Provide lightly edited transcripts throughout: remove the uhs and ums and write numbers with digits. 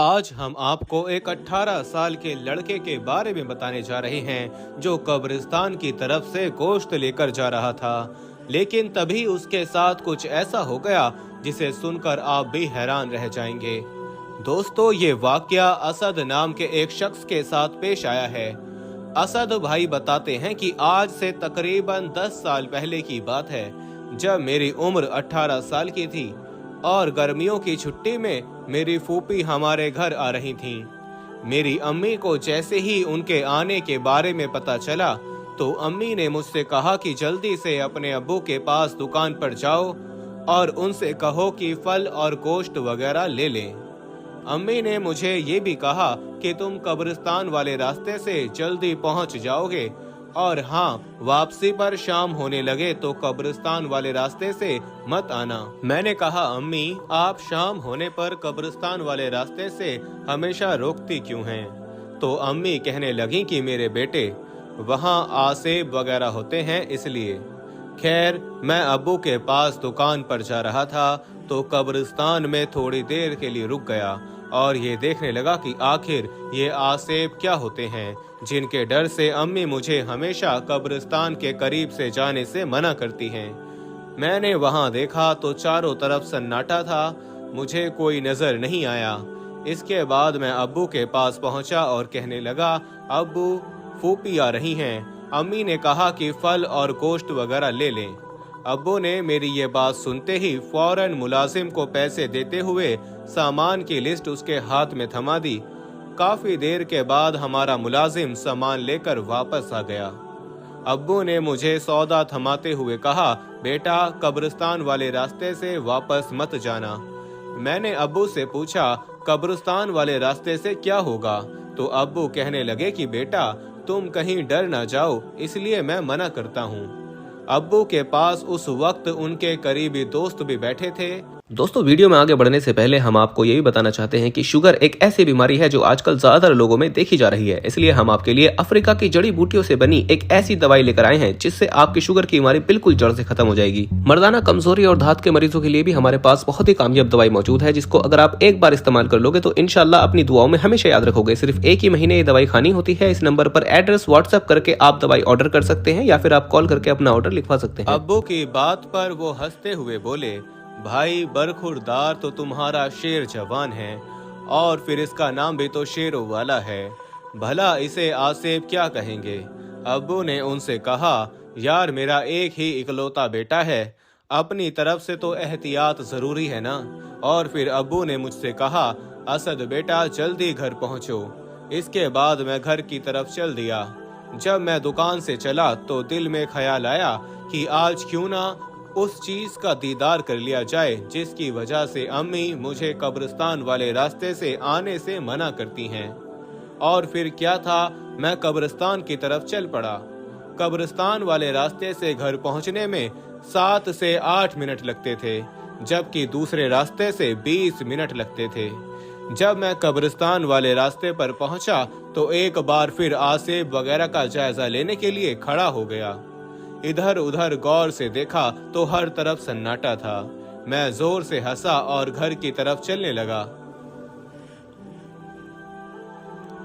आज हम आपको एक 18 साल के लड़के के बारे में बताने जा रहे हैं जो कब्रिस्तान की तरफ से गोश्त लेकर जा रहा था, लेकिन तभी उसके साथ कुछ ऐसा हो गया जिसे सुनकर आप भी हैरान रह जाएंगे। दोस्तों, ये वाकया असद नाम के एक शख्स के साथ पेश आया है। असद भाई बताते हैं कि आज से तकरीबन 10 साल पहले की बात है, जब मेरी उम्र 18 साल की थी और गर्मियों की छुट्टी में मेरी फूफी हमारे घर आ रही थीं। मेरी अम्मी को जैसे ही उनके आने के बारे में पता चला तो अम्मी ने मुझसे कहा कि जल्दी से अपने अब्बू के पास दुकान पर जाओ और उनसे कहो कि फल और गोश्त वगैरह ले लें। अम्मी ने मुझे ये भी कहा कि तुम कब्रिस्तान वाले रास्ते से जल्दी पहुंच जाओगे और हाँ, वापसी पर शाम होने लगे तो कब्रिस्तान वाले रास्ते से मत आना। मैंने कहा, अम्मी आप शाम होने पर कब्रिस्तान वाले रास्ते से हमेशा रोकती क्यों हैं? तो अम्मी कहने लगी कि मेरे बेटे, वहाँ आसेब वगैरह होते हैं इसलिए। खैर, मैं अब्बू के पास दुकान पर जा रहा था तो कब्रिस्तान में थोड़ी देर के लिए रुक गया और ये देखने लगा कि आखिर ये आसेब क्या होते हैं, जिनके डर से अम्मी मुझे हमेशा कब्रिस्तान के करीब से जाने से मना करती हैं। मैंने वहां देखा तो चारों तरफ सन्नाटा था, मुझे कोई नजर नहीं आया। इसके बाद मैं अब्बू के पास पहुंचा और कहने लगा, अब्बू फूफी आ रही हैं। अम्मी ने कहा कि फल और गोश्त वगैरह ले लें। अब्बू ने मेरी ये बात सुनते ही फौरन मुलाजिम को पैसे देते हुए सामान की लिस्ट उसके हाथ में थमा दी। काफी देर के बाद हमारा मुलाजिम सामान लेकर वापस आ गया। अब्बू ने मुझे सौदा थमाते हुए कहा, बेटा कब्रिस्तान वाले रास्ते से वापस मत जाना। मैंने अब्बू से पूछा, कब्रिस्तान वाले रास्ते से क्या होगा? तो अब्बू कहने लगे कि बेटा तुम कहीं डर ना जाओ, इसलिए मैं मना करता हूँ। अब्बू के पास उस वक्त उनके करीबी दोस्त भी बैठे थे। दोस्तों, वीडियो में आगे बढ़ने से पहले हम आपको ये भी बताना चाहते हैं कि शुगर एक ऐसी बीमारी है जो आजकल ज्यादातर लोगों में देखी जा रही है। इसलिए हम आपके लिए अफ्रीका की जड़ी बूटियों से बनी एक ऐसी दवाई लेकर आए हैं जिससे आपकी शुगर की बीमारी बिल्कुल जड़ से खत्म हो जाएगी। मर्दाना कमजोरी और धात के मरीजों के लिए भी हमारे पास बहुत ही कामयाब दवाई मौजूद है, जिसको अगर आप एक बार इस्तेमाल कर लोगे तो इंशाल्लाह अपनी दुआओं में हमेशा याद रखोगे। सिर्फ एक ही महीने ये दवाई खानी होती है। इस नंबर पर एड्रेस व्हाट्सएप करके आप दवाई ऑर्डर कर सकते हैं या फिर आप कॉल करके अपना ऑर्डर लिखवा सकते हैं। अब्बू की बात पर वो हंसते हुए बोले, भाई बरखुरदार तो तुम्हारा शेर जवान है और फिर इसका नाम भी तो शेरों वाला है, भला इसे आसेब क्या कहेंगे? अब्बू ने उनसे कहा, यार मेरा एक ही इकलौता बेटा है, अपनी तरफ से तो एहतियात जरूरी है ना। और फिर अब्बू ने मुझसे कहा, असद बेटा जल्दी घर पहुंचो। इसके बाद मैं घर की तरफ चल दिया। जब मैं दुकान से चला तो दिल में ख्याल आया कि आज क्यों ना उस चीज का दीदार कर लिया जाए जिसकी वजह से अम्मी मुझे कब्रिस्तान वाले रास्ते से आने से मना करती हैं। और फिर क्या था, मैं कब्रिस्तान की तरफ चल पड़ा। कब्रिस्तान वाले रास्ते से घर पहुंचने में 7 से 8 मिनट लगते थे, जबकि दूसरे रास्ते से 20 मिनट लगते थे। जब मैं कब्रिस्तान वाले रास्ते पर पहुंचा तो एक बार फिर आसेब वगैरह का जायजा लेने के लिए खड़ा हो गया। इधर उधर गौर से देखा तो हर तरफ सन्नाटा था। मैं जोर से हंसा और घर की तरफ चलने लगा।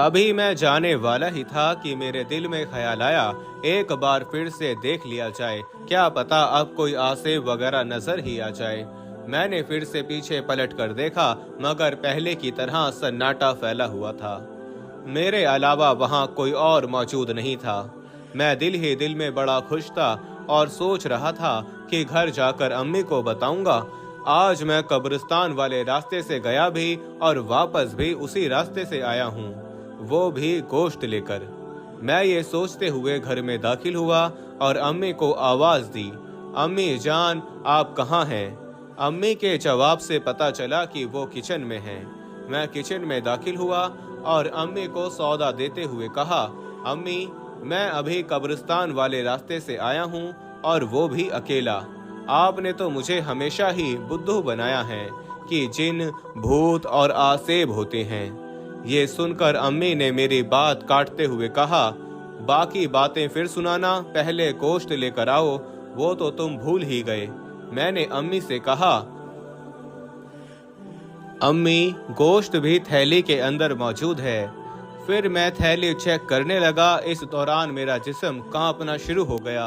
अभी मैं जाने वाला ही था कि मेरे दिल में ख्याल आया, एक बार फिर से देख लिया जाए, क्या पता अब कोई आसेब वगैरह नजर ही आ जाए। मैंने फिर से पीछे पलट कर देखा, मगर पहले की तरह सन्नाटा फैला हुआ था। मेरे अलावा वहाँ कोई और मौजूद नहीं था। मैं दिल ही दिल में बड़ा खुश था और सोच रहा था कि घर जाकर अम्मी को बताऊंगा, आज मैं कब्रिस्तान वाले रास्ते से गया भी और वापस भी उसी रास्ते से आया हूँ, वो भी गोश्त लेकर। मैं ये सोचते हुए घर में दाखिल हुआ और अम्मी को आवाज दी, अम्मी जान आप कहाँ हैं? अम्मी के जवाब से पता चला कि वो किचन में हैं। मैं किचन में दाखिल हुआ और अम्मी को सौदा देते हुए कहा, अम्मी मैं अभी कब्रिस्तान वाले रास्ते से आया हूँ और वो भी अकेला। आपने तो मुझे हमेशा ही बुद्धू बनाया है कि जिन, भूत और आसेब होते हैं। ये सुनकर अम्मी ने मेरी बात काटते हुए कहा, बाकी बातें फिर सुनाना, पहले गोश्त लेकर आओ, वो तो तुम भूल ही गए। मैंने अम्मी से कहा, अम्मी, गोश्त भी थैली के अंदर मौजूद है। फिर मैं थैली चेक करने लगा। इस दौरान मेरा जिस्म कांपना शुरू हो गया।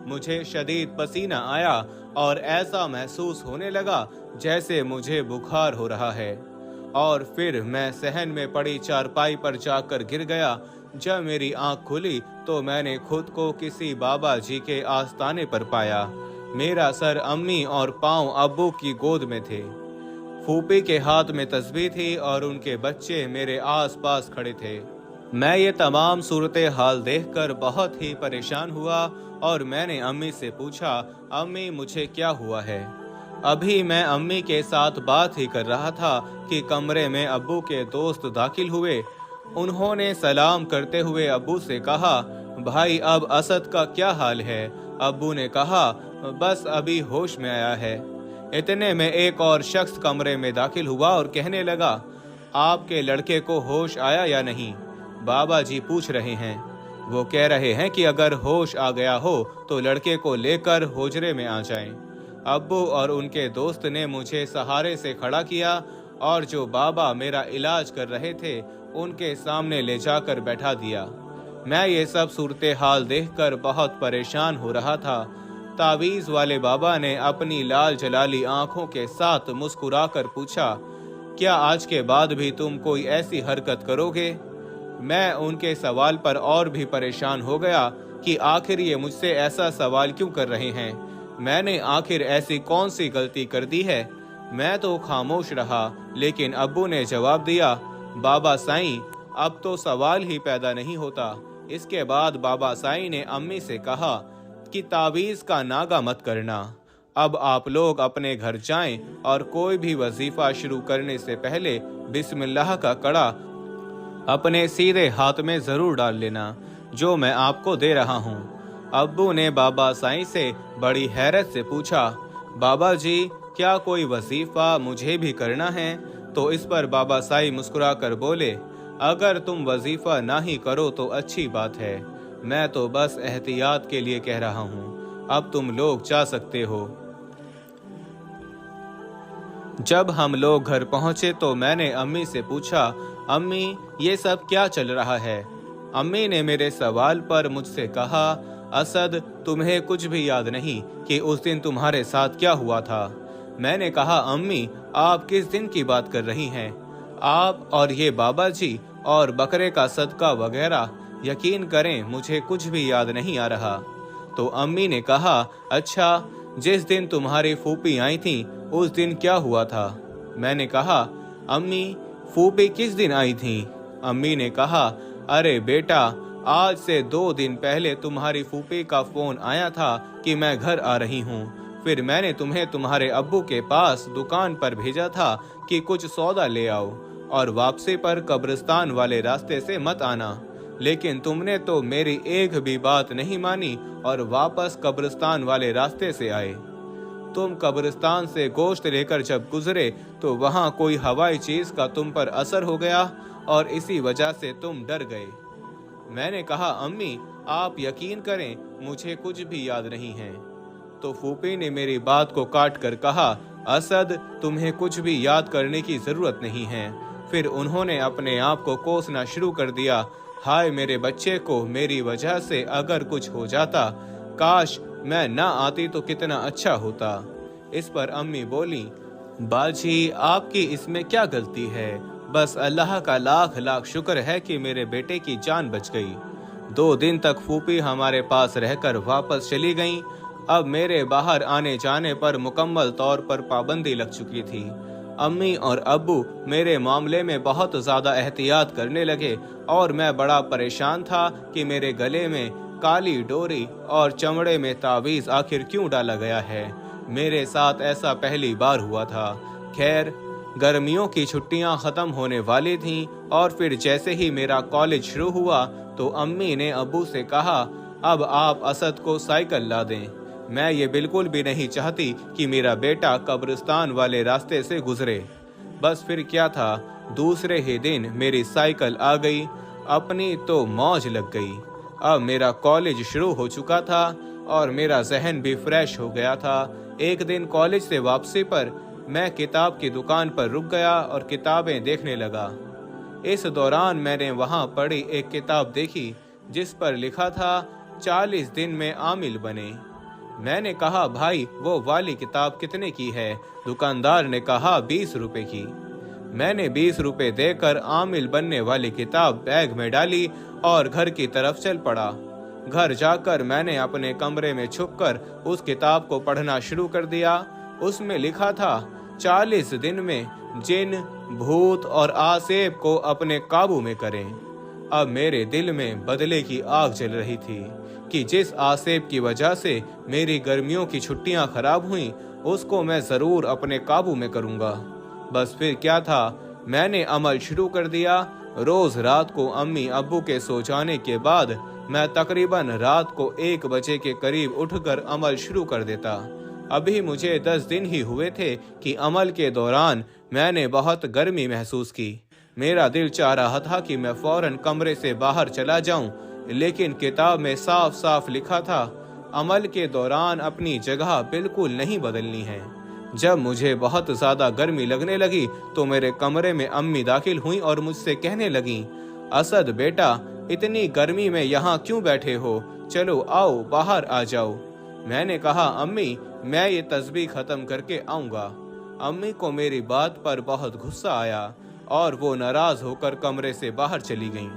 मुझे शदीद पसीना आया और ऐसा महसूस होने लगा जैसे मुझे बुखार हो रहा है। और फिर मैं सहन में पड़ी चारपाई पर जाकर गिर गया। जब मेरी आंख खुली तो मैंने खुद को किसी बाबा जी के आस्ताने पर पाया। मेरा सर अम्मी और पांव अब्बू की गोद में थे। फूफी के हाथ में तस्बीह थी और उनके बच्चे मेरे आसपास खड़े थे। मैं ये तमाम सूरतें हाल देखकर बहुत ही परेशान हुआ और मैंने अम्मी से पूछा, अम्मी मुझे क्या हुआ है? अभी मैं अम्मी के साथ बात ही कर रहा था कि कमरे में अब्बू के दोस्त दाखिल हुए। उन्होंने सलाम करते हुए अब्बू से कहा, भाई अब असद का क्या हाल है? अब्बू ने कहा, बस अभी होश में आया है। इतने में एक और शख्स कमरे में दाखिल हुआ और कहने लगा, आपके लड़के को होश आया या नहीं? बाबा जी पूछ रहे हैं। वो कह रहे हैं कि अगर होश आ गया हो तो लड़के को लेकर होजरे में आ जाएं। अब्बू और उनके दोस्त ने मुझे सहारे से खड़ा किया और जो बाबा मेरा इलाज कर रहे थे उनके सामने ले जाकर बैठा दिया। मैं ये सब सूरते हाल देखकर बहुत परेशान हो रहा था। तावीज़ वाले बाबा ने अपनी लाल जलाली आंखों के साथ मुस्कुराकर पूछा, क्या आज के बाद भी तुम कोई ऐसी हरकत करोगे? मैं उनके सवाल पर और भी परेशान हो गया कि आखिर ये मुझसे ऐसा सवाल क्यों कर रहे हैं। मैंने आखिर ऐसी कौन सी गलती कर दी है? मैं तो खामोश रहा, लेकिन अब्बू ने जवाब दिया, बाबा साईं अब तो सवाल ही पैदा नहीं होता। इसके बाद बाबा साईं ने अम्मी से कहा कि तावीज़ का नागा मत करना। अब आप लोग अपने घर जाएं और कोई भी वजीफा शुरू करने से पहले बिस्मिल्लाह का कड़ा अपने सीधे हाथ में जरूर डाल लेना, जो मैं आपको दे रहा हूँ। अब्बू ने बाबा साईं से बड़ी हैरत से पूछा, बाबा जी क्या कोई वजीफा मुझे भी करना है? तो इस पर बाबा साईं मुस्कुरा कर बोले, अगर तुम वजीफा ना ही करो तो अच्छी बात है, मैं तो बस एहतियात के लिए कह रहा हूँ। अब तुम लोग जा सकते हो। जब हम लोग घर पहुंचे तो मैंने अम्मी से पूछा, अम्मी ये सब क्या चल रहा है? अम्मी ने मेरे सवाल पर मुझसे कहा, असद तुम्हें कुछ भी याद नहीं कि उस दिन तुम्हारे साथ क्या हुआ था? मैंने कहा, अम्मी आप किस दिन की बात कर रही हैं? आप और ये बाबा जी और बकरे का सदका वगैरह, यकीन करें मुझे कुछ भी याद नहीं आ रहा। तो अम्मी ने कहा, अच्छा जिस दिन तुम्हारी फूफी आई थी उस दिन क्या हुआ था? मैंने कहा, अम्मी फूफी किस दिन आई थी? अम्मी ने कहा, अरे बेटा आज से 2 दिन पहले तुम्हारी फूफी का फोन आया था कि मैं घर आ रही हूँ। फिर मैंने तुम्हें तुम्हारे अब्बू के पास दुकान पर भेजा था कि कुछ सौदा ले आओ और वापसी पर कब्रिस्तान वाले रास्ते से मत आना, लेकिन तुमने तो मेरी एक भी बात नहीं मानी और वापस कब्रिस्तान वाले रास्ते से आए। तुम कब्रिस्तान से गोश्त लेकर जब गुजरे तो वहाँ कोई हवाई चीज का तुम पर असर हो गया और इसी वजह से तुम डर गए। मैंने कहा, अम्मी आप यकीन करें मुझे कुछ भी याद नहीं है। तो फूफी ने मेरी बात को काट कर कहा, असद तुम्हें कुछ भी याद करने की जरूरत नहीं है। फिर उन्होंने अपने आप को कोसना शुरू कर दिया, हाय मेरे बच्चे को मेरी वजह से अगर कुछ हो जाता, काश मैं ना आती तो कितना अच्छा होता। इस पर अम्मी बोली, बाजी आपकी इसमें क्या गलती है? बस अल्लाह का लाख लाख शुक्र है कि मेरे बेटे की जान बच गई। 2 दिन तक फूफी हमारे पास रहकर वापस चली गईं। अब मेरे बाहर आने जाने पर मुकम्मल तौर पर पाबंदी लग चुकी थी। अम्मी और अब्बू मेरे मामले में बहुत ज़्यादा एहतियात करने लगे और मैं बड़ा परेशान था कि मेरे गले में काली डोरी और चमड़े में तावीज़ आखिर क्यों डाला गया है। मेरे साथ ऐसा पहली बार हुआ था। खैर गर्मियों की छुट्टियां ख़त्म होने वाली थीं और फिर जैसे ही मेरा कॉलेज शुरू हुआ तो अम्मी ने अब्बू से कहा, अब आप असद को साइकिल ला दें। मैं ये बिल्कुल भी नहीं चाहती कि मेरा बेटा कब्रिस्तान वाले रास्ते से गुजरे। बस फिर क्या था, दूसरे ही दिन मेरी साइकिल आ गई। अपनी तो मौज लग गई। अब मेरा कॉलेज शुरू हो चुका था और मेरा जहन भी फ्रेश हो गया था। एक दिन कॉलेज से वापसी पर मैं किताब की दुकान पर रुक गया और किताबें देखने लगा। इस दौरान मैंने वहां पढ़ी एक किताब देखी जिस पर लिखा था 40 दिन में आमिल बने। मैंने कहा, भाई वो वाली किताब कितने की है? दुकानदार ने कहा 20 रुपए की। मैंने 20 रुपए देकर आमिल बनने वाली किताब बैग में डाली और घर की तरफ चल पड़ा। घर जाकर मैंने अपने कमरे में छुपकर उस किताब को पढ़ना शुरू कर दिया। उसमें लिखा था 40 दिन में जिन, भूत और आसेब को अपने काबू में करें। अब मेरे दिल में बदले की आग जल रही थी कि जिस आसेब की वजह से मेरी गर्मियों की छुट्टियां खराब हुईं, उसको मैं जरूर अपने काबू में करूंगा। बस फिर क्या था, मैंने अमल शुरू कर दिया। रोज रात को अम्मी अब्बू के सो जाने के बाद मैं तकरीबन रात को 1 बजे के करीब उठकर अमल शुरू कर देता। अभी मुझे 10 दिन ही हुए थे कि अमल के दौरान मैंने बहुत गर्मी महसूस की। मेरा दिल चाह रहा था कि मैं फौरन कमरे से बाहर चला जाऊं, लेकिन किताब में साफ साफ लिखा था अमल के दौरान अपनी जगह बिल्कुल नहीं बदलनी है। जब मुझे बहुत ज्यादा गर्मी लगने लगी तो मेरे कमरे में अम्मी दाखिल हुई और मुझसे कहने लगी, असद बेटा, इतनी गर्मी में यहाँ क्यों बैठे हो? चलो आओ, बाहर आ जाओ। मैंने कहा, अम्मी मैं ये तस्बीह खत्म करके आऊंगा। अम्मी को मेरी बात पर बहुत गुस्सा आया और वो नाराज होकर कमरे से बाहर चली गईं।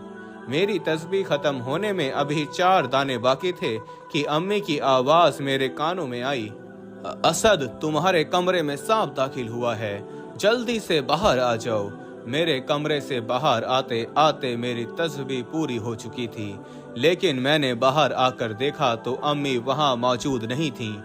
मेरी तस्बीह खत्म होने में अभी 4 दाने बाकी थे कि अम्मी की आवाज मेरे कानों में आई, असद तुम्हारे कमरे में सांप दाखिल हुआ है, जल्दी से बाहर आ जाओ। मेरे कमरे से बाहर आते आते मेरी तस्बीह पूरी हो चुकी थी, लेकिन मैंने बाहर आकर देखा तो अम्मी वहां मौजूद नहीं थी।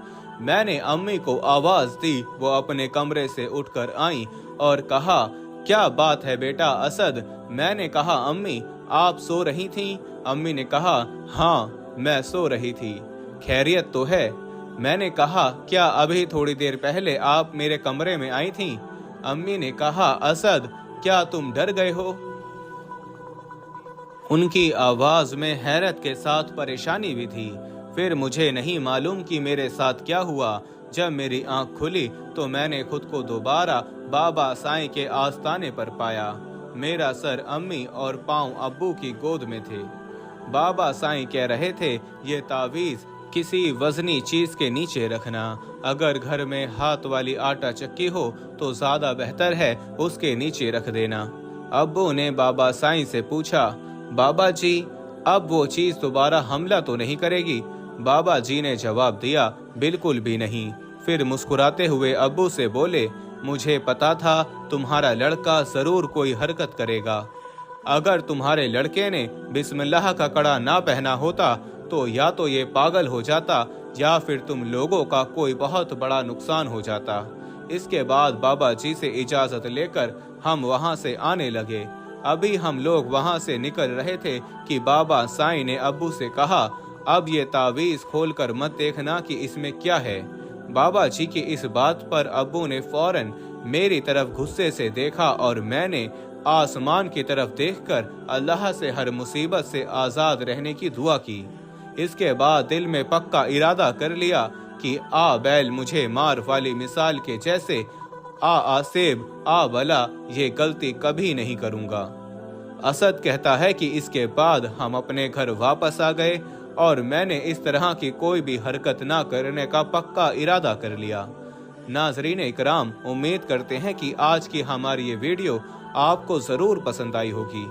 मैंने अम्मी को आवाज दी, वो अपने कमरे से उठकर आई और कहा, क्या बात है बेटा असद? मैंने कहा, अम्मी आप सो रही थीं? अम्मी ने कहा, हाँ मैं सो रही थी। खैरियत तो है? मैंने कहा, क्या अभी थोड़ी देर पहले आप मेरे कमरे में आई थीं? अम्मी ने कहा, असद क्या तुम डर गए हो? उनकी आवाज में हैरत के साथ परेशानी भी थी। फिर मुझे नहीं मालूम कि मेरे साथ क्या हुआ। जब मेरी आंख खुली तो मैंने खुद को दोबारा बाबा साईं के आस्ताने पर पाया। मेरा सर अम्मी और पांव अब्बू की गोद में थे। बाबा साईं कह रहे थे, ये तावीज किसी वजनी चीज के नीचे रखना। अगर घर में हाथ वाली आटा चक्की हो तो ज्यादा बेहतर है उसके नीचे रख देना। अब्बू ने बाबा साईं से पूछा, बाबा जी अब वो चीज दोबारा हमला तो नहीं करेगी? बाबा जी ने जवाब दिया, बिल्कुल भी नहीं। फिर मुस्कुराते हुए अब्बू से बोले, मुझे पता था तुम्हारा लड़का जरूर कोई हरकत करेगा। अगर तुम्हारे लड़के ने बिस्मिल्लाह का कड़ा ना पहना होता तो या तो ये पागल हो जाता या फिर तुम लोगों का कोई बहुत बड़ा नुकसान हो जाता। इसके बाद बाबा जी से इजाजत लेकर हम वहां से आने लगे। अभी हम लोग वहां से निकल रहे थे कि बाबा साईं ने अब्बू से कहा, अब ये तावीज खोलकर मत देखना कि इसमें क्या है। बाबा जी की इस बात पर अब्बू ने फौरन मेरी तरफ गुस्से से देखा और मैंने आसमान की तरफ देखकर अल्लाह से हर मुसीबत से आजाद रहने की दुआ की। इसके बाद दिल में पक्का इरादा कर लिया कि आ बैल मुझे मार वाली मिसाल के जैसे आ आसेब आ बला ये गलती कभी नहीं करूंगा। असद कहता है कि इसके बाद हम अपने घर वापस आ गए और मैंने इस तरह की कोई भी हरकत ना करने का पक्का इरादा कर लिया। नाजरीन इकराम, उम्मीद करते हैं कि आज की हमारी ये वीडियो आपको जरूर पसंद आई होगी।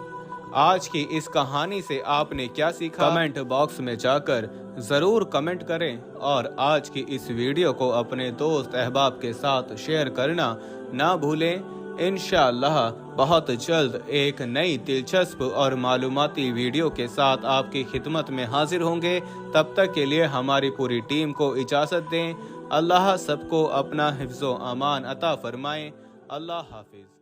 आज की इस कहानी से आपने क्या सीखा, कमेंट बॉक्स में जाकर जरूर कमेंट करें और आज की इस वीडियो को अपने दोस्त अहबाब के साथ शेयर करना ना भूलें। इंशाअल्लाह बहुत जल्द एक नई दिलचस्प और मालूमाती वीडियो के साथ आपकी खिदमत में हाजिर होंगे। तब तक के लिए हमारी पूरी टीम को इजाज़त दें। अल्लाह सबको अपना हिफ्ज़ो अमान अता फरमाए। अल्लाह हाफिज।